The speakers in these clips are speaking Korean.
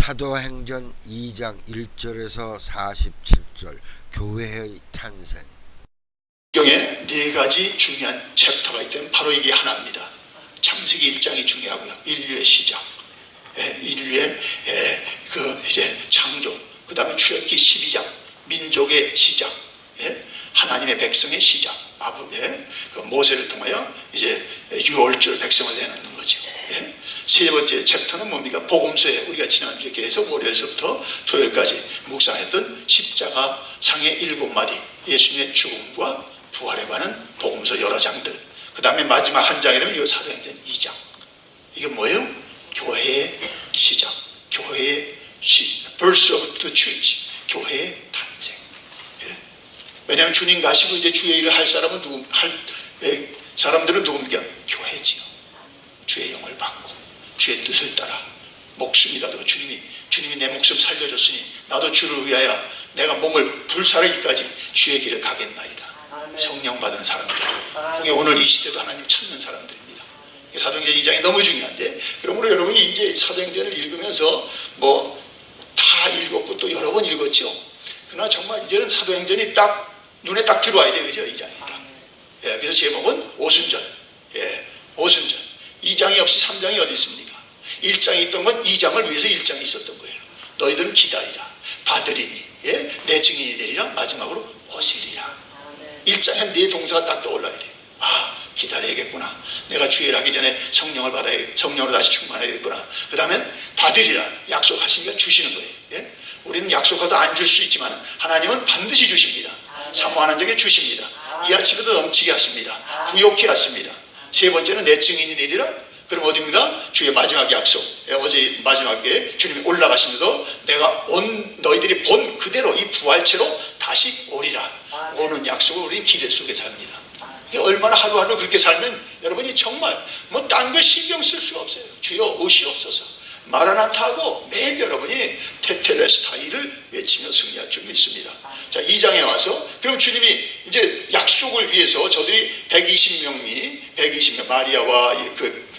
사도행전 2장 1절에서 47절 교회의 탄생. 성경에 네 가지 중요한 챕터가 있다면 바로 이게 하나입니다. 창세기 1장이 중요하고요. 인류의 시작, 인류의 이제 창조, 그 다음에 출애굽기 12장 민족의 시작, 하나님의 백성의 시작, 그 모세를 통하여 이제 유월절 백성을 내놓는 거죠. 세 번째 챕터는 뭡니까? 복음서에 우리가 지난주에 계속 월요일서부터 토요일까지 묵상했던 십자가 상의 7마디, 예수님의 죽음과 부활에 관한 복음서 여러 장들. 그 다음에 마지막 한 장이라면 이 사도행전 2장. 이게 뭐예요? 교회의 시작, 교회의 birth of the church, 교회의 탄생. 왜냐하면 주님 가시고 이제 주의 일을 할 사람은 사람들은 누굽니까? 교회지요. 주의 영을 받고 주의 뜻을 따라 목숨이라도 주님이 내 목숨 살려줬으니 나도 주를 위하여 내가 몸을 불사르기까지 주의 길을 가겠나이다. 성령 받은 사람들, 그게 오늘 이 시대도 하나님 찾는 사람들입니다. 사도행전 2장이 너무 중요한데, 그러므로 여러분이 이제 사도행전을 읽으면서 다 읽었고 또 여러 번 읽었죠. 그러나 정말 이제는 사도행전이 딱 눈에 딱 들어와야 돼요. 그죠? 2장이니까. 그래서 제목은 오순절. 오순절. 2장이 없이 3장이 어디 있습니까? 1장이 있던 건 2장을 위해서 1장이 있었던 거예요. 너희들은 기다리라. 받으리니 내 증인이 되리라. 마지막으로 오시리라. 1장에 네 동사가 딱 떠올라야 돼요. 기다려야겠구나. 내가 주일 하기 전에 성령을 받아야, 성령으로 다시 충만해야겠구나. 그 다음엔 받으리라. 약속하시니까 주시는 거예요. 우리는 약속하도 안 줄 수 있지만 하나님은 반드시 주십니다. 사모하는 적에 주십니다. 이하치고도 넘치게 하십니다. 부욕해 하십니다. 세 번째는 내 증인이 되리라. 그럼 어디입니까? 주의 마지막 약속. 어제 마지막에 주님이 올라가시면서 내가 너희들이 본 그대로 이 부활체로 다시 오리라. 오는 약속을 우리는 기대 속에 삽니다. 얼마나 하루하루 그렇게 살면 여러분이 정말 딴 거 신경 쓸 수가 없어요. 주여 오시옵소서. 마라나타 하고 매일 여러분이 테텔레스타이를 외치며 승리할 줄 믿습니다. 자, 2장에 와서 그럼 주님이 이제 약속을 위해서 저들이 120명 마리아와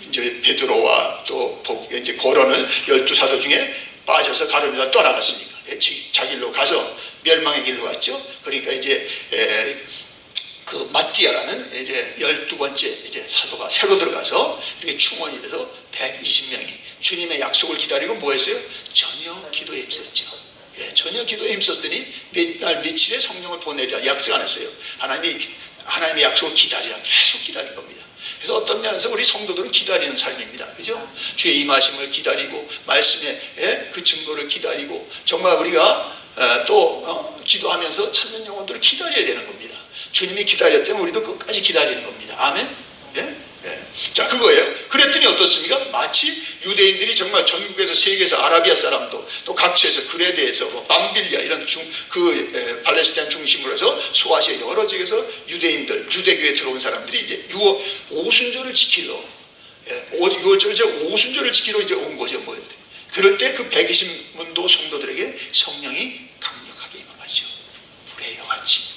이제 베드로와 또 이제 고런을 12사도 중에 빠져서 가룟유다 떠나갔으니까 자기 길로 가서 멸망의 길로 갔죠. 그러니까 이제 그 마띠아라는 이제 12번째 이제 사도가 새로 들어가서 이렇게 충원이 돼서 120명이 주님의 약속을 기다리고 뭐 했어요? 전혀 기도에 힘썼죠. 전혀 기도에 힘썼더니 몇 날 며칠에 성령을 보내리라 약속 안 했어요. 하나님의 약속을 기다리라. 계속 기다린 겁니다. 그래서 어떤 면에서 우리 성도들은 기다리는 삶입니다. 그죠? 주의 임하심을 기다리고 말씀의 그 증거를 기다리고 정말 우리가 또 기도하면서 찾는 영혼들을 기다려야 되는 겁니다. 주님이 기다렸다면 우리도 끝까지 기다리는 겁니다. 아멘? 자, 그거예요. 그랬더니 어떻습니까? 마치 유대인들이 정말 전국에서 세계에서 아라비아 사람도 또 각처에서 그레데에서 밤빌리아 이런 팔레스타인 중심으로 해서 소아시아 여러 지역에서 유대인들, 유대교에 들어온 사람들이 이제 오순절을 지키러 6월절 이제 오순절을 지키러 이제 온 거죠. 그럴 때 그 120문도 성도들에게 성령이 강력하게 임하죠. 불의 혀같이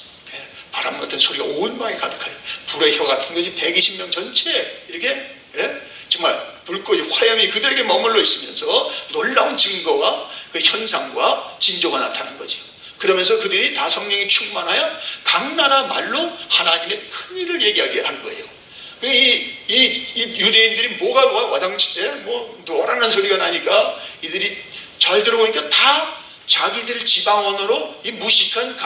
바람 같은 소리가 온 방에 가득해요. 불의 혀 같은 것이 120명 전체에 이렇게 정말 불꽃이 화염이 그들에게 머물러 있으면서 놀라운 증거와 그 현상과 징조가 나타나는 거죠. 그러면서 그들이 다 성령이 충만하여 각 나라 말로 하나님의 큰 일을 얘기하게 하는 거예요. 이 유대인들이 뭐가 와당치에 노라는 소리가 나니까 이들이 잘 들어보니까 다 자기들 지방언어로 이 무식한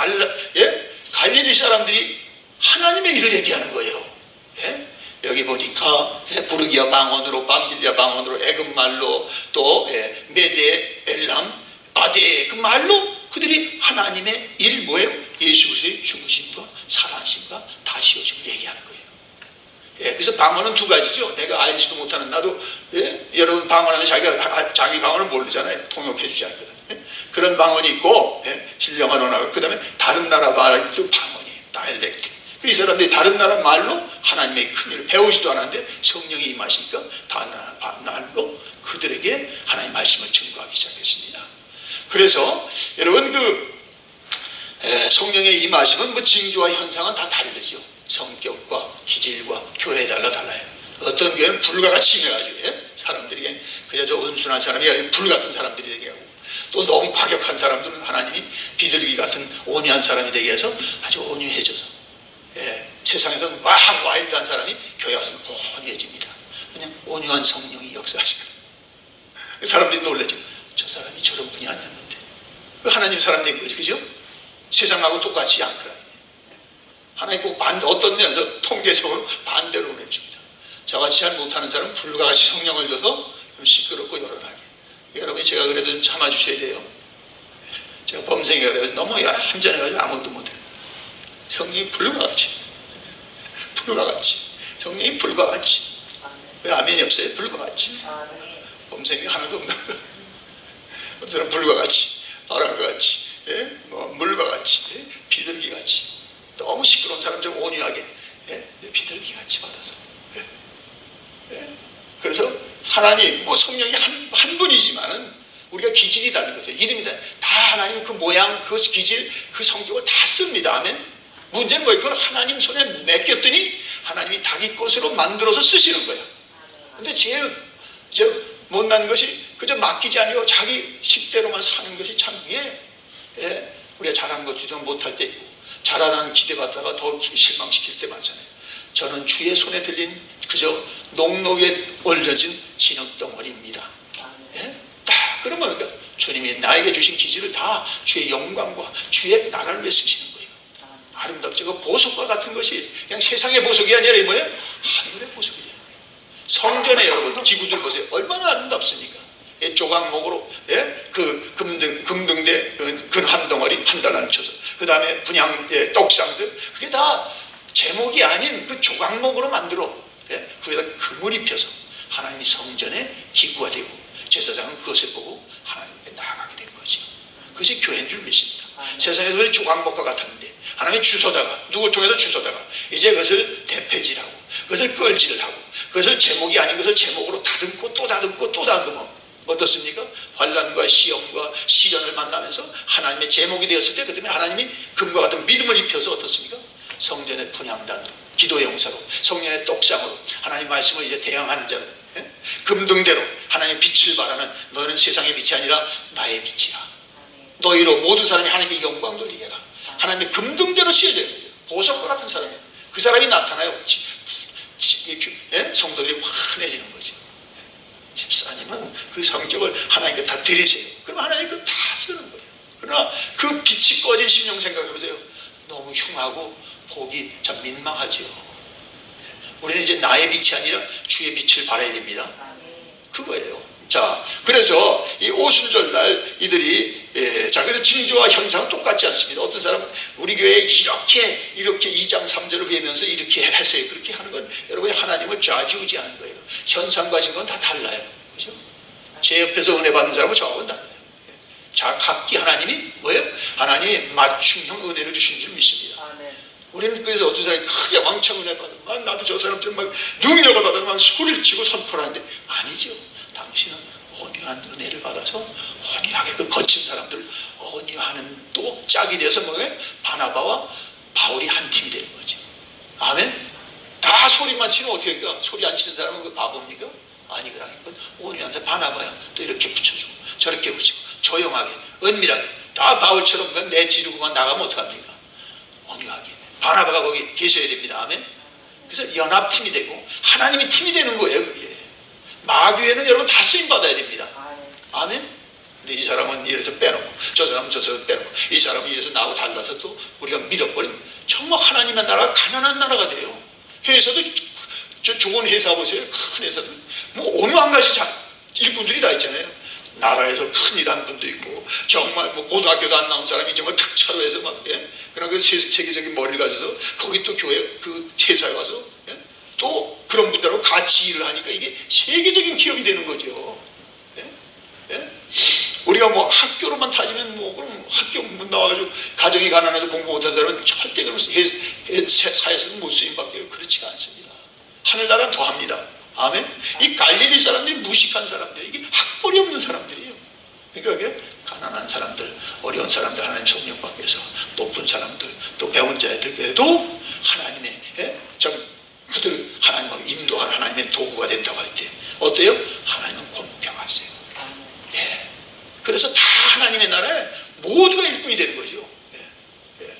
갈릴리 사람들이 하나님의 일을 얘기하는 거예요. 여기 보니까 부르기아 방언으로, 밤빌리아 방언으로, 애굽말로, 또 메데, 엘람, 아데 그 말로 그들이 하나님의 일 뭐예요? 예수 그리스도의 죽으심과 살아나심과 다시 오심을 얘기하는 거예요. 그래서 방언은 두 가지죠. 내가 알지도 못하는 나도 여러분 방언하면 자기 방언을 모르잖아요. 통역해 주지 않거든요. 그런 방언이 있고 신령한 언어, 그 다음에 다른 나라 말도 방언이에요. 다이렉트. 이 사람들이 다른 나라 말로 하나님의 큰 일을 배우지도 않았는데 성령이 임하시니까 다른 나라 말로 그들에게 하나님의 말씀을 증거하기 시작했습니다. 그래서 여러분 성령의 임하심은 징조와 현상은 다 다르죠. 성격과 기질과 교회에 달라요. 어떤 교회는 불과 같이 임해가지고 사람들이 그저 온순한 사람이 불 같은 사람들이 되게 하고 너무 과격한 사람들은 하나님이 비둘기 같은 온유한 사람이 되게 해서 아주 온유해져서, 세상에서 막 와일드한 사람이 교회 와서 온유해집니다. 그냥 온유한 성령이 역사하시는 사람들이 놀라죠. 저 사람이 저런 분이 아니었는데 그 하나님 사람 된 거지, 그죠? 세상하고 똑같이 않더라. 하나님 꼭 어떤 면에서 통계적으로 반대로 보내줍니다. 저같이 잘 못하는 사람은 불과 같이 성령을 줘서 좀 시끄럽고 요란하게. 여러분이 제가 그래도 좀 참아주셔야 돼요. 제가 범생이가 그래서 너무 얌전해가지고 아무것도 못해요. 성령이 불과 같이, 성령이 불과 같이. 왜 아멘이 없어요? 불과 같이. 범생이 하나도 없는 거. 어떤 사람 불과 같이, 바람과 같이, 물과 같이, 비둘기 같이. 너무 시끄러운 사람 좀 온유하게, 비둘기 같이 받아서. 그래서 하나님, 성령이 한 분이지만은 우리가 기질이 다른 거죠. 이름이 다 하나님 그 모양, 그 기질, 그 성격을 다 씁니다. 아멘. 문제는 뭐예요? 그걸 하나님 손에 맡겼더니 하나님이 자기 것으로 만들어서 쓰시는 거예요. 근데 제일 못난 것이 그저 맡기지 아니고 자기 식대로만 사는 것이 참 우리가 잘한 것도 좀 못할 때 있고 잘하는 기대받다가 더 실망시킬 때 많잖아요. 저는 주의 손에 들린 그저 농로 위에 올려진 진흙덩어리입니다. 그러면 그러니까 주님이 나에게 주신 기질을 다 주의 영광과 주의 나라를 위해 쓰시는 거예요. 아름답죠. 그 보석과 같은 것이 그냥 세상의 보석이 아니라 뭐예요? 하늘의 보석이에요. 성전에 여러분 기구들 보세요. 얼마나 아름답습니까? 조각목으로 그 금등대 근 한 덩어리 한 달러 쳐서 그 다음에 분양 떡상들 그게 다 제목이 아닌 그 조각목으로 만들어 그에다 금을 입혀서 하나님이 성전의 기구가 되고 제사장은 그것을 보고 하나님 앞에 나아가게 된 거죠. 그것이 교회인 줄 믿습니다. 세상에서 우리 조각목과 같았는데 하나님이 주소다가 누굴 통해서 주소다가 이제 그것을 대패질하고 그것을 끌질을 하고 그것을 제목이 아닌 것을 제목으로 다듬고 또 다듬고 또 다듬어 어떻습니까? 환난과 시험과 시련을 만나면서 하나님의 제목이 되었을 때 그다음에 하나님이 금과 같은 믿음을 입혀서 어떻습니까? 성전의 분향단으로 기도의 용사로 성령의 떡상으로 하나님 말씀을 이제 대항하는 자로 금등대로 하나님의 빛을 발하는 너는 세상의 빛이 아니라 나의 빛이라. 너희로 모든 사람이 하나님께 영광 돌리게 해라. 하나님의 금등대로 씌워져야 돼요. 보석과 같은 사람이에요. 그 사람이 나타나요. 성도들이 환해지는 거죠. 집사님은 그 성격을 하나님께 다 드리세요. 그럼 하나님 그거 다 쓰는 거예요. 그러나 그 빛이 꺼진 심령 생각해보세요. 너무 흉하고 보기 참 민망하지요. 우리는 이제 나의 빛이 아니라 주의 빛을 발해야 됩니다. 그거예요. 자, 그래서 이 오순절날 이들이 자, 그래서 징조와 현상은 똑같지 않습니다. 어떤 사람은 우리 교회에 이렇게 2장 3절을 배우면서 이렇게 하세요. 그렇게 하는 건 여러분이 하나님을 좌지우지하는 거예요. 현상과 징조는 다 달라요. 그죠? 제 옆에서 은혜 받는 사람은 저하고는 달라요. 자, 각기 하나님이 뭐예요? 하나님이 맞춤형 은혜를 주신 줄 믿습니다. 우리는 그래서 어떤 사람이 크게 왕창 은혜 받으면 나도 저 사람처럼 막 능력을 받아서 막 소리를 치고 선포를 하는데 아니죠. 당신은 온유한 은혜를 받아서 온유하게 그 거친 사람들 온유하는 또 짝이 되어서 뭐예요? 바나바와 바울이 한 팀이 되는 거지. 아멘? 다 소리만 치면 어떻게 할까? 소리 안 치는 사람은 그 바보입니까? 아니, 그러니까 온유한 사람 바나바야 또 이렇게 붙여주고 저렇게 붙이고 조용하게 은밀하게 다 바울처럼 내지르고만 나가면 어떡합니까? 온유하게 바나바가 거기 계셔야 됩니다. 아멘? 그래서 연합팀이 되고 하나님이 팀이 되는 거예요. 그게 마귀에는 여러분 다 쓰임받아야 됩니다. 아멘? 근데 이 사람은 이래서 빼놓고 저 사람은 저서 빼놓고 이 사람은 이래서 나하고 달라서 또 우리가 밀어버리면 정말 하나님의 나라가 가난한 나라가 돼요. 회사도 저 좋은 회사 보세요. 큰 회사들 뭐 온갖 가지 일꾼들이 다 있잖아요. 나라에서 큰 일한 분도 있고 정말 뭐 고등학교도 안 나온 사람이 정말 특차로 해서 막 그런 그 세계적인 머리를 가져서 거기 또 교회 그 회사에 와서 또 그런 분들하고 같이 일을 하니까 이게 세계적인 기업이 되는 거죠. 우리가 뭐 학교로만 따지면 뭐 그럼 학교 나와가지고 가정이 가난해서 공부 못한 사람은 절대 그런 사회에서는 못 쓰임밖에 그렇지가 않습니다. 하늘나라는 더합니다. 아멘. 이 갈릴리 사람들이 무식한 사람들이 이게 학벌이 없는 사람들이에요. 그러니까 이게 가난한 사람들, 어려운 사람들 하나님 성령 밖에서 높은 사람들, 또 배운 자들에게도 하나님의 그들 하나님과 인도하는 하나님의 도구가 된다고 할 때 어때요? 하나님은 공평하세요. 그래서 다 하나님의 나라에 모두가 일꾼이 되는 거죠. 예.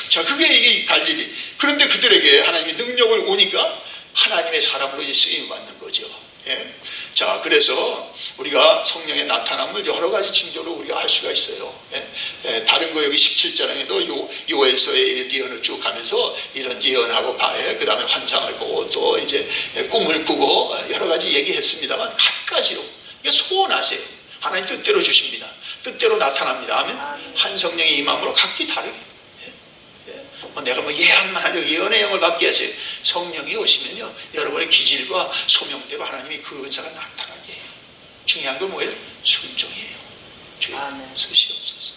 자, 그게 이게 갈릴리. 그런데 그들에게 하나님의 능력을 오니까 하나님의 사람으로 쓰임 받는 거죠. 예. 자, 그래서 우리가 성령의 나타남을 여러 가지 징조로 우리가 할 수가 있어요. 예. 다른 거 여기 17장에도 요엘서의 예언을 쭉 가면서 이런 예언하고 그 다음에 환상을 보고 또 이제 꿈을 꾸고 여러 가지 얘기했습니다만 갖가지로 소원하세요. 하나님 뜻대로 주십니다. 뜻대로 나타납니다. 아멘. 한 성령의 임함으로 각기 다르게. 내가 예언만 하려 예언의 영을 받게 하세요. 성령이 오시면요, 여러분의 기질과 소명대로 하나님이 그 은사가 나타나게 해요. 중요한 건 뭐예요? 순종이에요. 주여 쓰시옵소서.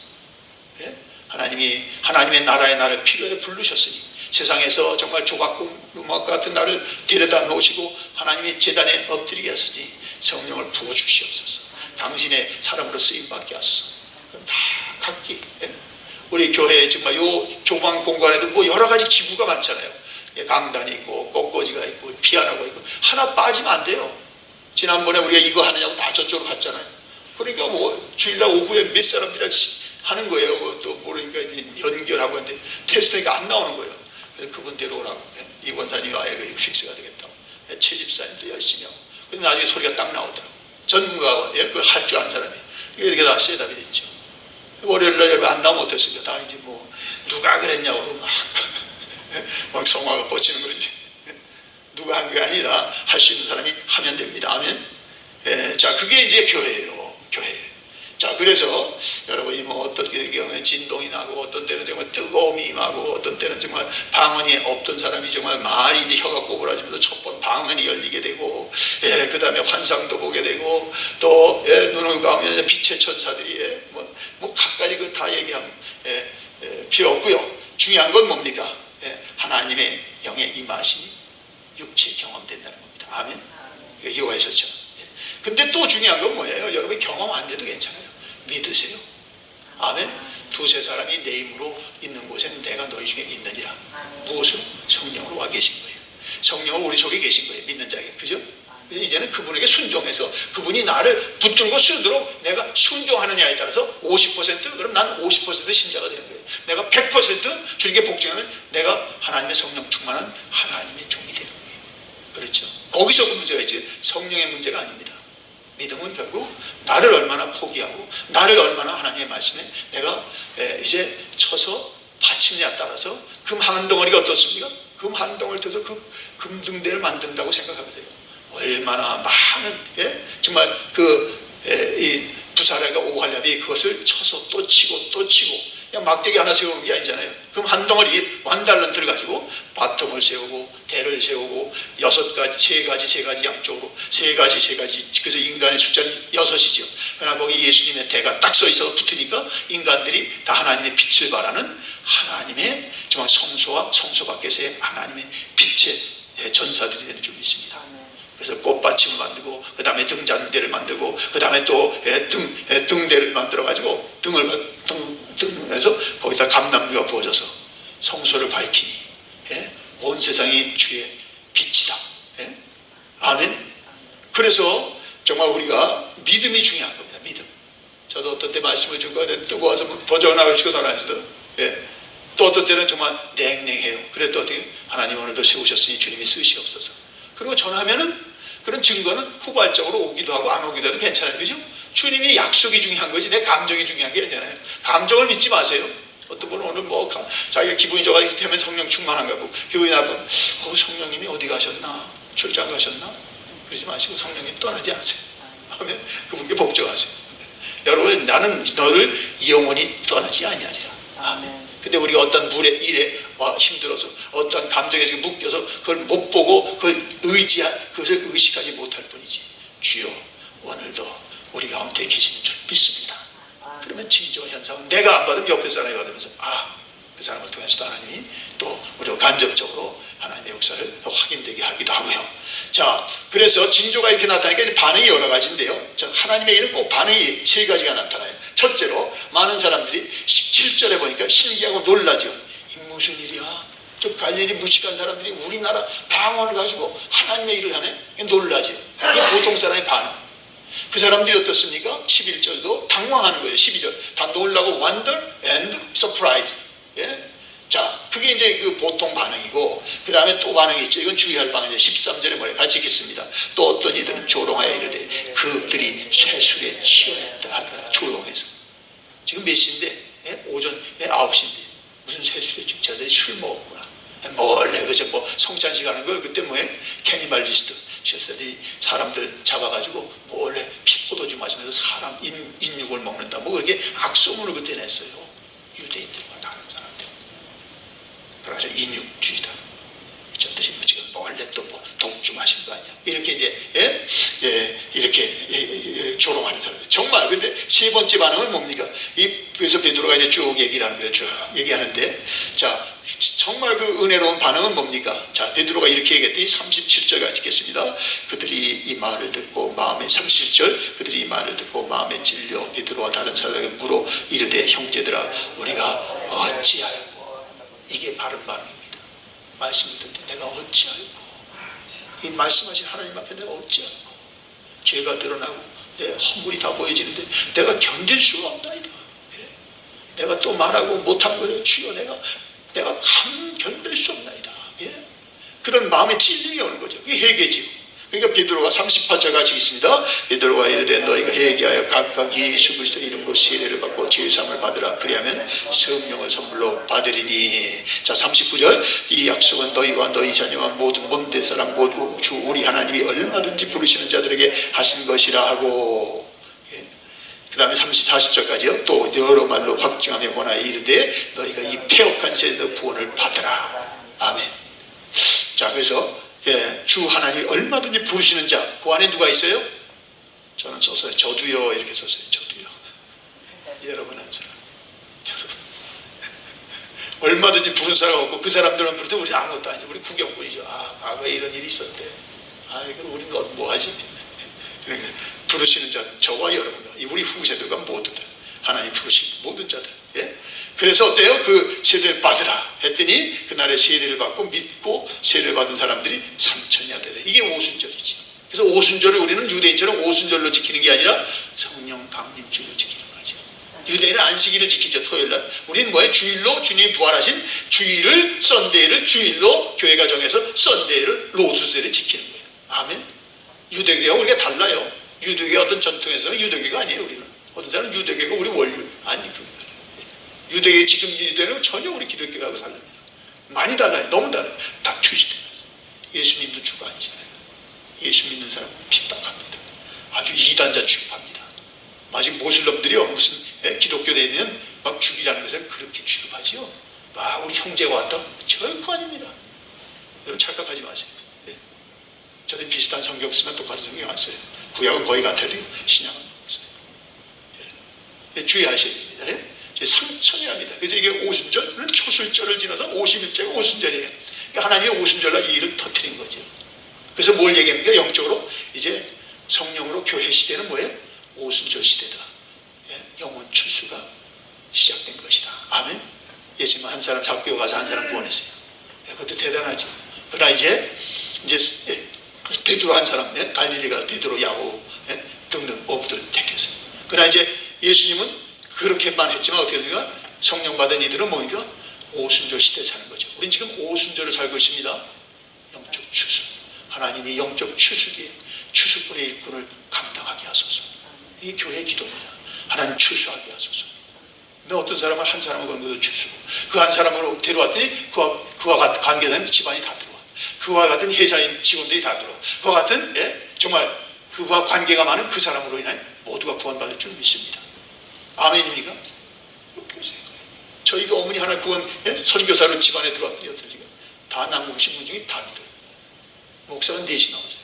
예? 하나님의 나라의 나를 필요에 부르셨으니 세상에서 정말 조각구멍 같은 나를 데려다 놓으시고 하나님의 제단에 엎드리게 하시니 성령을 부어주시옵소서. 당신의 사람으로 쓰임받게 하소서. 그럼 다 각기. 예? 우리 교회에 정말 요 좁은 공간에도 뭐 여러 가지 기구가 많잖아요. 강단이 있고 꽃꽂이가 있고 피아노가 있고 하나 빠지면 안 돼요. 지난번에 우리가 이거 하느냐고 다 저쪽으로 갔잖아요. 그러니까 뭐 주일날 오후에 몇 사람들이 하는 거예요. 또 모르니까 연결하고 하는데 테스트가 안 나오는 거예요. 그래서 그분 데려오라고. 이 권사님이 아예 픽스가 되겠다고. 최 집사님도 열심히 하고. 근데 나중에 소리가 딱 나오더라고. 전문가가 그걸 할 줄 아는 사람이 이렇게 다 셋업이 됐죠. 월요일날 여러분 안 나오면 어땠습니까? 다 이제 뭐 누가 그랬냐고 막 성화가 뻗치는 거지. 누가 한 게 아니라 할 수 있는 사람이 하면 됩니다. 아멘. 예, 자, 그게 이제 교회예요. 교회. 자, 그래서 여러분이 뭐 어떤 경우에 진동이 나고 어떤 때는 정말 뜨거움이 임하고 어떤 때는 정말 방언이 없던 사람이 정말 말이 이제 혀가 꼬부라지면서 첫 번 방언이 열리게 되고, 예, 그 다음에 환상도 보게 되고, 또 눈을 감으면 빛의 천사들이 뭐 각가지 그 다 얘기하면 필요 없고요. 중요한 건 뭡니까? 하나님의 영의 임하심이 육체에 경험된다는 겁니다. 아멘. 요하셨죠. 근데 또 중요한 건 뭐예요? 여러분 경험 안 돼도 괜찮아요. 믿으세요. 아멘. 두세 사람이 내 힘으로 있는 곳에는 내가 너희 중에 있느니라. 무엇으로? 성령으로 와 계신 거예요. 성령은 우리 속에 계신 거예요. 믿는 자에게. 그죠? 그래서 이제는 그분에게 순종해서 그분이 나를 붙들고 쓰도록 내가 순종하느냐에 따라서 50% 그럼 난 50% 신자가 되는 거예요. 내가 100% 주님께 복종하면 내가 하나님의 성령 충만한 하나님의 종이 되는 거예요. 그렇죠? 거기서 그 문제가 있지 성령의 문제가 아닙니다. 믿음은 결국 나를 얼마나 포기하고 나를 얼마나 하나님의 말씀에 내가 이제 쳐서 바치느냐에 따라서 금 한 덩어리가 어떻습니까? 금 한 덩어리를 떠서 그 금등대를 만든다고 생각하면 돼요. 얼마나 많은 정말 이 부사랄과 오할랍이 그것을 쳐서 또 치고 또 치고 그냥 막대기 하나 세우는 게 아니잖아요. 그럼 한 덩어리 1000달란트를 가지고 바텀을 세우고 대를 세우고 6가지, 3가지 양쪽으로 3가지 그래서 인간의 숫자는 6이죠. 그러나 거기 예수님의 대가 딱 서 있어 붙으니까 인간들이 다 하나님의 빛을 발하는 하나님의 정말 성소와 성소 밖에서의 하나님의 빛의 전사들이 되는 줄 믿습니다. 그래서 꽃받침을 만들고 그 다음에 등잔대를 만들고 그 다음에 또 등대를 만들어 가지고 등에서 거기다 감람류가 부어져서 성소를 밝히니 온 세상이 주의 빛이다. 아멘. 그래서 정말 우리가 믿음이 중요한 겁니다. 믿음. 저도 어떤 때 말씀을 듣고 와서 더 전화하시고 전화하시더 또 어떤 때는 정말 냉랭해요. 그래도 어떻게 하나님 오늘도 세우셨으니 주님이 쓰시옵소서. 그리고 전하면은 그런 증거는 후발적으로 오기도 하고 안 오기도 해도 괜찮아요. 그죠? 주님이 약속이 중요한 거지 내 감정이 중요한 게 아니잖아요. 감정을 믿지 마세요. 어떤 분은 오늘 자기가 기분이 좋아지기 때문에 성령 충만한가 고 기분이 나쁘면 성령님이 어디 가셨나? 출장 가셨나? 그러지 마시고 성령님 떠나지 않으세요. 하면 그분께 복종하세요. 여러분 나는 너를 영원히 떠나지 아니하리라. 아멘. 근데 우리가 어떤 물에 일에 힘들어서 어떤 감정에 지금 묶여서 그걸 못 보고 그것을 의식하지 못할 뿐이지 주여 오늘도 우리 가운데 계시는 줄 믿습니다. 그러면 징조 현상은 내가 안 받으면 옆에 사람이 받으면서 그 사람을 통해서도 하나님이 또 우리가 간접적으로 하나님의 역사를 더 확인되게 하기도 하고요. 자, 그래서 징조가 이렇게 나타나니까 반응이 여러 가지인데요. 하나님의 일은 꼭 반응이 3가지가 나타나요. 첫째로 많은 사람들이 17절에 보니까 신기하고 놀라죠. 이 무슨 일이야? 좀 갈릴리 무식한 사람들이 우리나라 방언을 가지고 하나님의 일을 하네? 놀라죠. 이게 보통 사람의 반응. 그 사람들이 어떻습니까? 11절도 당황하는 거예요. 12절 다 놀라고 wonder and surprise. 예? 자, 그게 이제 그 보통 반응이고, 그 다음에 또 반응이 있죠. 이건 주의할 반응이죠. 13절에 뭐예요? 같이 읽겠습니다. 또 어떤 이들은 조롱하여 이르되 그들이 쇠술에 취하였다 하더라. 조롱해서. 지금 몇 시인데? 예? 오전 9시인데 무슨 쇠술에 취 저들이 술 먹었구나. 몰래 그저 뭐 성찬식 하는 걸 그때 뭐예요? 캐니발리스트. 저들이 사람들 잡아가지고 몰래 피포도주 마시면서 사람 인육을 먹는다. 뭐 그렇게 악소문을 그때 냈어요. 유대인들과 다른 사람들. 그래서 인육주의다. 저들이 지금 몰래 또 뭐 독주 마신 거 아니야. 이렇게 이제 이렇게 조롱하는 사람들. 정말 근데 세 번째 반응은 뭡니까? 그래서 베드로가 이제 쭉 얘기를 하는 거예요. 쭉 얘기하는데, 자 정말 그 은혜로운 반응은 뭡니까? 자 베드로가 이렇게 얘기했더니 37절 같이 읽겠습니다. 그들이 이 말을 듣고 마음에 37절 그들이 이 말을 듣고 마음에 찔려 베드로와 다른 사람에게 물어 이르되 형제들아 우리가 어찌하였고. 이게 바른 반응입니다. 말씀을 듣는데 내가 어찌하였고, 이 말씀하신 하나님 앞에 내가 어찌하였고, 죄가 드러나고 내 허물이 다 보여지는데 내가 견딜 수가 없나이다. 예? 내가 또 말하고 못한 거예요. 주여 내가 견딜 수 없나이다. 예? 그런 마음의 찔림이 오는 거죠. 그게 회개지요. 그러니까 베드로가 38절 같이 있습니다. 베드로가 이르되 너희가 회개하여 각각 예수 그리스도의 이름으로 세례를 받고 죄사함을 받으라. 그리하면 성령을 선물로 받으리니. 자 39절 이 약속은 너희와 너희 자녀와 모든 먼데 사람 모두 주 우리 하나님이 얼마든지 부르시는 자들에게 하신 것이라 하고. 그 다음에 40절까지요. 또 여러 말로 확증하며 권하여 이르되 너희가 이 패역한 세대의 구원을 받으라. 아멘. 자 그래서 주 하나님이 얼마든지 부르시는 자, 그 안에 누가 있어요? 저는 썼어요. 저도요. 이렇게 썼어요. 저도요. 여러분 한 사람. 여러분. 얼마든지 부른 사람 없고 그 사람들은 부를 때 우리 아무것도 아니죠. 우리 구경꾼이죠. 아 과거에 이런 일이 있었대. 아 이거 우리는 뭐 하지? 부르시는 자 저와 여러분과 우리 후세들과 모두들 하나님 부르신 모든 자들. 예? 그래서 어때요? 그 세례를 받으라 했더니 그날에 세례를 받고 믿고 세례를 받은 사람들이 3천이나 되다. 이게 오순절이지. 그래서 오순절을 우리는 유대인처럼 오순절로 지키는 게 아니라 성령 강림주일로 지키는 거지. 유대인은 안식일을 지키죠. 토요일날. 우리는 뭐예요? 주일로 주님이 부활하신 주일을 썬데이를 주일로 교회가 정해서 썬데이를 로드세를 지키는 거예요. 아멘. 유대교와 우리가 달라요. 유대교 어떤 전통에서는 유대교가 아니에요. 우리는 어떤 사람은 유대교가 우리 원류 아니고. 유대교 지금 유대는 전혀 우리 기독교하고 다릅니다. 많이 달라요. 너무 달라요. 다 트위스트해서. 예수님도 주가 아니잖아요. 예수 믿는 사람은 핍박합니다. 아주 이단자 취급합니다. 아직 모슬럼들이요 무슨 기독교 되면 막 죽이라는 것을 그렇게 취급하지요. 우리 형제가 왔다? 절코 아닙니다. 여러분 착각하지 마세요. 저도 비슷한 성경 쓰면 똑같은 성경 안 써요. 구약은 거의 같아도 신약은 없어요. 주의하셔야 됩니다. 3천이랍니다. 그래서 이게 오순절은 초술절을 지나서 50일째가 오순절이에요. 그러니까 하나님이 오순절날 이 일을 터뜨린 거죠. 그래서 뭘 얘기합니까? 영적으로 이제 성령으로 교회 시대는 뭐예요? 오순절 시대다. 영혼 출수가 시작된 것이다. 아멘. 예수님 한 사람 잡교 가서 한 사람 구원했어요. 그것도 대단하죠. 그러나 이제 베드로 한 사람, 갈릴리가 베드로, 야고 등등 어부들 택했어요. 그러나 이제 예수님은 그렇게만 했지만 어떻게 됩니까? 성령 받은 이들은 뭡니까? 오순절 시대에 사는 거죠. 우린 지금 오순절을 살고 있습니다. 영적 추수. 하나님이 영적 추수기에 추수꾼의 일꾼을 감당하게 하소서. 이게 교회의 기도입니다. 하나님 추수하게 하소서. 근데 어떤 사람은 한 사람을 그런 것도 추수고 그 한 사람으로 데려왔더니 그와 같은 관계된 집안이 다 들어와. 그와 같은 회사인 직원들이 다 들어와. 그와 같은 정말 그와 관계가 많은 그 사람으로 인해 모두가 구원받을 줄 믿습니다. 아멘입니까? 저희가 어머니 하나 구원 선교사로 집안에 들어왔더니 어떨지가 다 남궁신문 중에 다 믿어요. 목사는 넷이 나왔어요.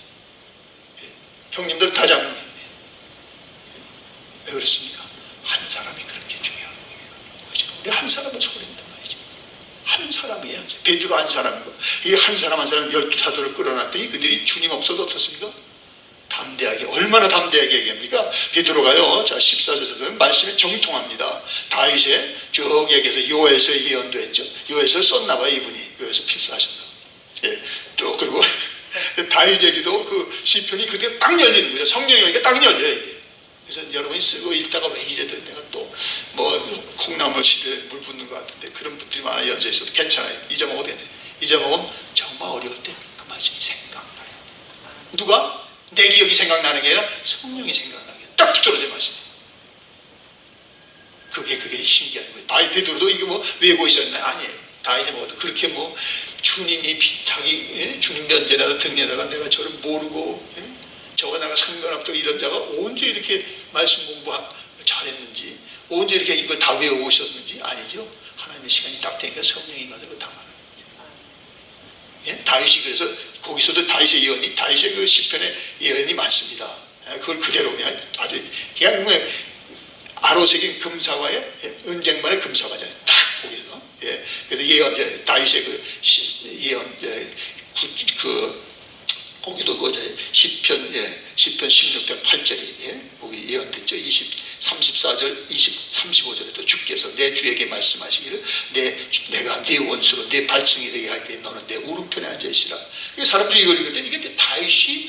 형님들 다 장로님. 왜 그렇습니까? 한 사람이 그렇게 중요한 거예요. 우리 한 사람을 소홀했단 말이죠. 한 사람이에요. 베드로 한 사람이고 이 한 사람 한 사람 12사도를 끌어놨더니 그들이 주님 없어도 어떻습니까? 담대하게, 얼마나 담대하게 얘기합니까? 베드로가요, 자 14절에서 말씀에 정통합니다. 다윗의 쭉 얘기해서 요에서의 예언도 했죠. 요에서 썼나봐요. 이분이 요에서 필사하셨나. 또 그리고 다윗에게도 그 시편이 그대로 딱 열리는 거예요. 성령이 오니까 딱 열려요, 이게. 그래서 여러분이 쓰고 읽다가 왜 이래도 내가 또 뭐 콩나물실에 물 붓는 것 같은데 그런 분들이 많아 연져 있어도 괜찮아요. 잊어먹어도 돼. 잊어먹으면 정말 어려울 때 그 말씀이 생각나요. 누가? 내 기억이 생각나는 게 아니라 성령이 생각나게 딱 붙들어져 말씀이. 그게 신기한 거예요. 다윗 베드로도 이게 뭐 외고 있었나요? 아니에요. 다윗이 먹어도 그렇게 뭐 주님이 자기 주님 면제나도 등에다가 내가 저를 모르고 저가 내가 상관없다고 이런 자가 언제 이렇게 말씀 공부 잘했는지 언제 이렇게 이걸 다 외우고 있었는지 아니죠. 하나님의 시간이 딱 되니까 성령이 가지고 다 말합니다. 예? 다윗이 그래서 거기서도 다윗의 예언이 다윗의 그 시편의 예언이 많습니다. 그걸 그대로 그냥 아주 그냥 뭐 아로새긴 금사과에 은쟁반의 금사과잖아요. 딱 거기서. 예. 그래서 예언 다윗의 그 예언 거기도 그 시편 16편 8절이 거기 예언됐죠. 34절 35절에도 주께서 내 주에게 말씀하시기를 내가 네 원수로 내 발성이 되게 할게 너는 내 오른편에 앉아 있으라. 사람들이 이걸 읽거든. 이게 다윗이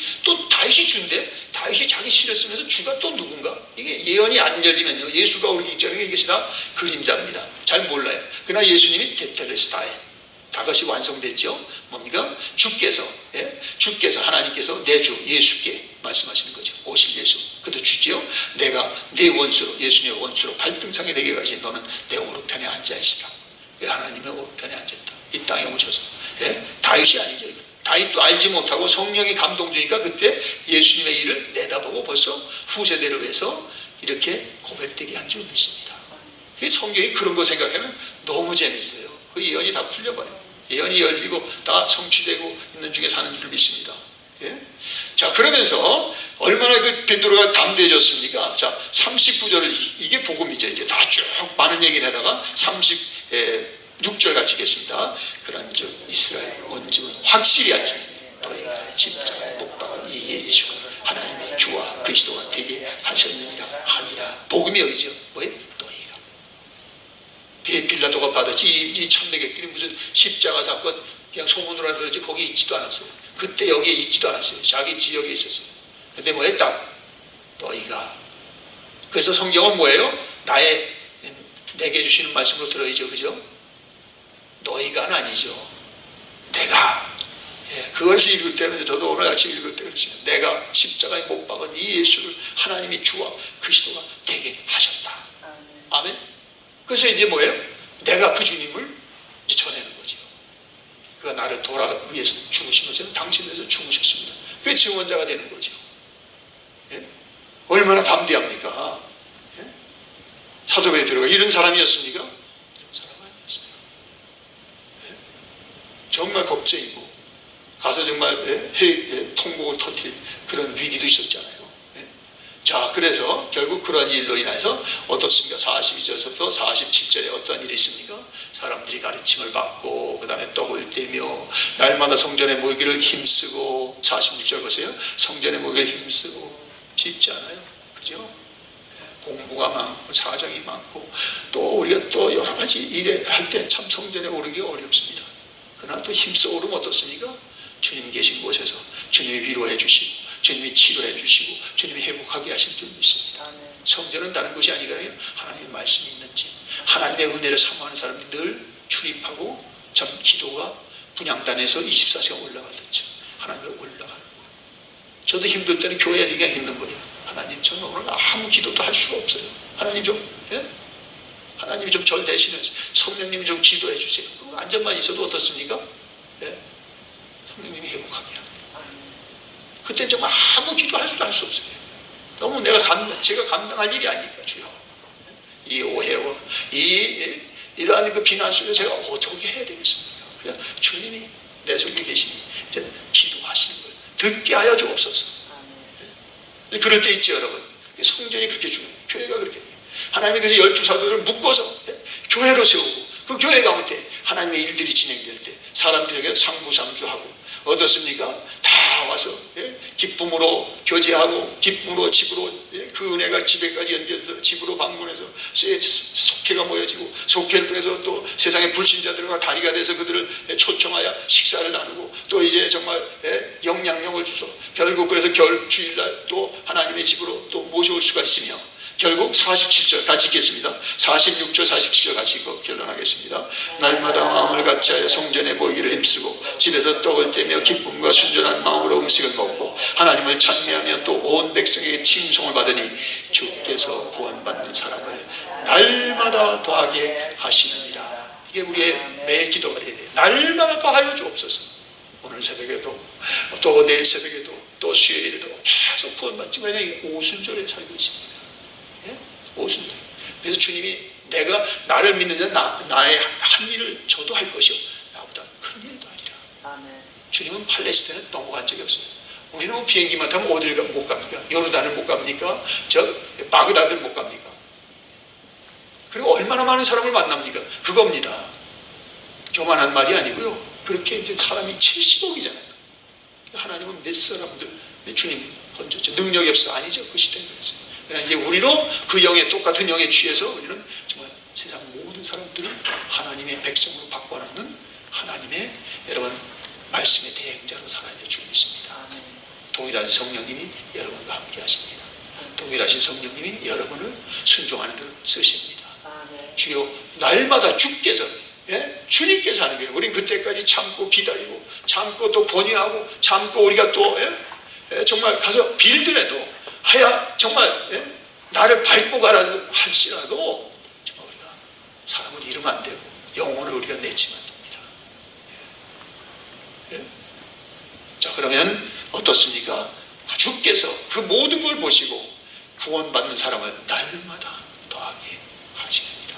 주인데 다윗이 자기 시를 쓰면서 주가 또 누군가? 이게 예언이 안 열리면요 예수가 오기 전에 이것이 다 그림자입니다. 잘 몰라요. 그러나 예수님이 테텔레스타에 다 것이 완성됐죠. 뭡니까? 주께서 하나님께서 내 주 예수께 말씀하시는 거죠. 오실 예수. 그도 주지요. 내가 내 원수로 예수님의 원수로 발등상에 되게 가신 너는 내 오른편에 앉아 있으라. 왜 하나님의 오른편에 앉았다. 이 땅에 오셔서. 다윗이 아니죠. 이거. 다윗도 알지 못하고 성령이 감동되니까 그때 예수님의 일을 내다보고 벌써 후세대를 위해서 이렇게 고백되게 한 줄 믿습니다. 성경이 그런 거 생각하면 너무 재밌어요. 그 예언이 다 풀려버려요. 예언이 열리고 다 성취되고 있는 중에 사는 줄 믿습니다. 예? 자, 그러면서 얼마나 그 베드로가 담대해졌습니까? 자, 39절을 이게 복음이죠. 이제 다 쭉 많은 얘기를 하다가 36절 같이 겠습니다. 그런즉 이스라엘 온 집은 확실히 알지 너희가 십자가에 못 박은 이 예수 하나님의 주와 그리스도가 되게 하셨느니라 하니라. 복음이 여기죠. 뭐예요? 너희가 빌라도가 받았지 이 천대객들이 무슨 십자가 사건 그냥 소문으로 들었지 거기 있지도 않았어요. 그때 여기에 있지도 않았어요. 자기 지역에 있었어요. 근데 뭐예요? 딱 너희가. 그래서 성경은 뭐예요? 내게 주시는 말씀으로 들어야죠. 그죠? 너희가 아니죠. 내가. 그것이 읽을 때는 저도 오늘 아침 읽을 때 그렇습니다. 내가 십자가에 못 박은 이 예수를 하나님이 주와 그리스도가 되게 하셨다. 아멘. 그래서 이제 뭐예요? 내가 그 주님을 이제 전하는 거죠. 그가 나를 돌아가기 위해서 죽으시면서 당신을 위해서 죽으셨습니다. 그게 증언자가 되는 거죠. 예? 얼마나 담대합니까? 예? 사도 베드로가 이런 사람이었습니까? 이런 사람 아니었습니다. 예? 정말 겁쟁이고 가서 정말 통곡을 터뜨릴 그런 위기도 있었잖아요. 자, 그래서 결국 그런 일로 인해서 어떻습니까? 42절에서부터 47절에 어떤 일이 있습니까? 사람들이 가르침을 받고 그 다음에 떡을 떼며 날마다 성전에 모이기를 힘쓰고 46절 보세요. 성전에 모이기를 힘쓰고 쉽지 않아요. 그죠? 공부가 많고 사정이 많고 또 우리가 또 여러 가지 일을 할 때 참 성전에 오르기가 어렵습니다. 그러나 또 힘써 오르면 어떻습니까? 주님 계신 곳에서 주님이 위로해 주시고 주님이 치료해 주시고 주님이 회복하게 하실 줄 믿습니다. 성전은 다른 것이 아니라 하나님의 말씀이 있는지 하나님의 은혜를 사모하는 사람이 늘 출입하고 참 기도가 분향단에서 24시간 올라가듯이 하나님을 올라가는 거예요. 저도 힘들 때는 교회에 그냥 있는 거예요. 하나님 저는 오늘 아무 기도도 할 수가 없어요. 하나님 하나님이 좀 절 대신해서 성령님이 좀 기도해 주세요. 안전만 있어도 어떻습니까? 성령님이 회복하게 하는 거예요. 그때 정말 아무 기도할 수도 할 수 없어요. 너무 제가 감당할 일이 아니까 주여. 이 오해와 이러한 그 비난 속에 제가 어떻게 해야 되겠습니까? 그냥 주님이 내 속에 계시니 이제 기도하시는 걸 듣게 하여 주옵소서. 그럴 때 있죠, 여러분. 성전이 그렇게 중요해요. 교회가 그렇게 돼요. 하나님이 그래서 12사도를 묶어서 교회로 세우고 그 교회 가운데 하나님의 일들이 진행될 때 사람들에게 상부상주하고 어떻습니까? 다 와서 기쁨으로 교제하고 기쁨으로 집으로 그 은혜가 집에까지 연결돼서 집으로 방문해서 속해 학회가 모여지고 속회를 통해서 또 세상의 불신자들과 다리가 돼서 그들을 초청하여 식사를 나누고 또 이제 정말 영향력을 주소 결국 그래서 주일날 또 하나님의 집으로 또 모셔올 수가 있으며 결국 47절 같이 읽겠습니다. 46절 47절 같이 읽고 결론하겠습니다. 날마다 마음을 같이하여 성전에 모이기를 힘쓰고 집에서 떡을 떼며 기쁨과 순전한 마음으로 음식을 먹고 하나님을 찬미하며 또 온 백성에게 칭송을 받으니 주께서 구원받는 사람을 날마다 더하게 하시느니라. 이게 우리의 매일 기도가 되어야 돼요. 날마다 더하여 주옵소서. 오늘 새벽에도 또 내일 새벽에도 또 수요일에도 계속 구원받지. 왜냐하면 오순절에 살고 있습니다. 오순절. 그래서 주님이 내가 나를 믿는 자는 나의 한 일을 저도 할 것이요 나보다 큰 일도 하리라. 아멘. 주님은 팔레스타인에 넘어간 적이 없어요. 우리는 비행기만 타면 어딜 못 갑니까? 요르단을 못 갑니까? 바그다드를 못 갑니까? 그리고 얼마나 많은 사람을 만납니까? 그겁니다. 교만한 말이 아니고요. 그렇게 이제 사람이 70억이잖아요. 하나님은 몇 사람들 주님 건졌죠. 능력이 없어 아니죠. 그 시대에 그랬어요. 그러나 이제 우리로 그 영에 똑같은 영에 취해서 우리는 정말 세상 모든 사람들을 하나님의 백성으로 바꿔놓는 하나님의 여러분 말씀의 대행자로 살아야 될 줄 믿습니다. 동일하신 성령님이 여러분과 함께 하십니다. 동일하신 성령님이 여러분을 순종하는 대로 쓰십니다. 주여 날마다 주께서 주님께서 하는 거예요. 우리는 그때까지 참고 기다리고 참고 또 권유하고 참고 우리가 또 정말 가서 빌더라도 하야 정말 나를 밟고 가라 할지라도 정말 우리가 사람을 잃으면 안 되고 영혼을 우리가 내치면 안 됩니다. 자 그러면 어떻습니까? 주께서 그 모든 걸 보시고 구원받는 사람을 날마다 더하게 하시느니라.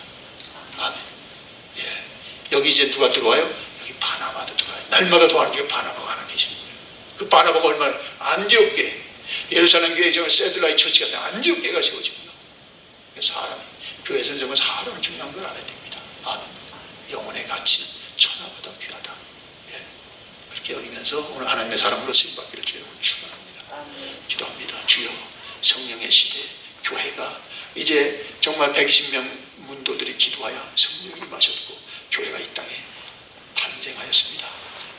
아멘. 여기 이제 누가 들어와요? 여기 바나바도 들어와요. 날마다 더하는 게 바나바가 하나 계십니다. 그 바나바가 얼마나 안디옥교회 예루살렘 교회 정말 세들라이 처치가 돼 안디옥교회가 세워집니다. 사람이 교회에서는 정말 사람을 중요한 걸 알아야 됩니다. 아멘. 영혼의 가치는 천하보다 귀하다. 그렇게 여기면서 오늘 하나님의 사람으로 쓰임받기를 주여 축원합니다. 기도합니다. 주여 성령의 시대 교회가 이제 정말 120명 문도들이 기도하여 성령이 임하셨고 교회가 이 땅에 탄생하였습니다.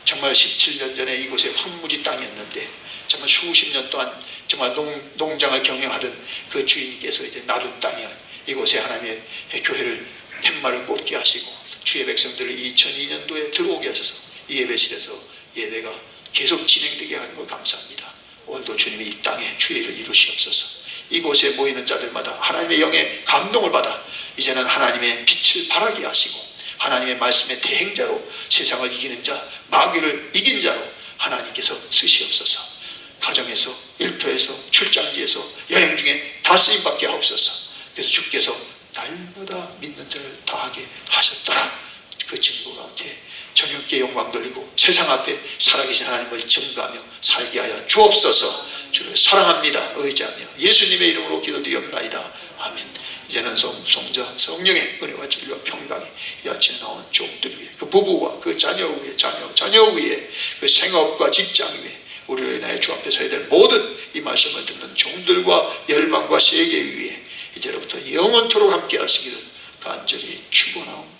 정말 17년 전에 이곳에 황무지 땅이었는데 정말 수십 년 동안 정말 농장을 경영하던 그 주인께서 이제 놔둔 땅이야. 이곳에 하나님의 교회를 팻말을 꽂게 하시고 주의 백성들을 2002년도에 들어오게 하셔서 이 예배실에서 예배가 계속 진행되게 하는 걸 감사합니다. 오늘도 주님이 이 땅에 주의를 이루시옵소서. 이곳에 모이는 자들마다 하나님의 영의 감동을 받아 이제는 하나님의 빛을 발하게 하시고 하나님의 말씀의 대행자로 세상을 이기는 자, 마귀를 이긴 자로 하나님께서 쓰시옵소서. 가정에서, 일터에서, 출장지에서, 여행 중에 다 쓰임받게 하옵소서. 그래서 주께서 날마다 믿는 자를 다하게 하셨더라. 그 증거 가운데 저녁께 영광 돌리고 세상 앞에 살아계신 하나님을 증거하며 살게 하여 주옵소서. 주를 사랑합니다. 의지하며 예수님의 이름으로 기도드리옵나이다. 아멘. 이제는 성자 성령의 은혜와 진리와 평강이 이 아침에 나온 종들 위해 그 부부와 그 자녀 위에 자녀 위에 그 생업과 직장 위에 우리로 인하여 주 앞에 서야 될 모든 이 말씀을 듣는 종들과 열방과 세계 위에 이제로부터 영원토록 함께 하시기를 간절히 축원하옵나이다.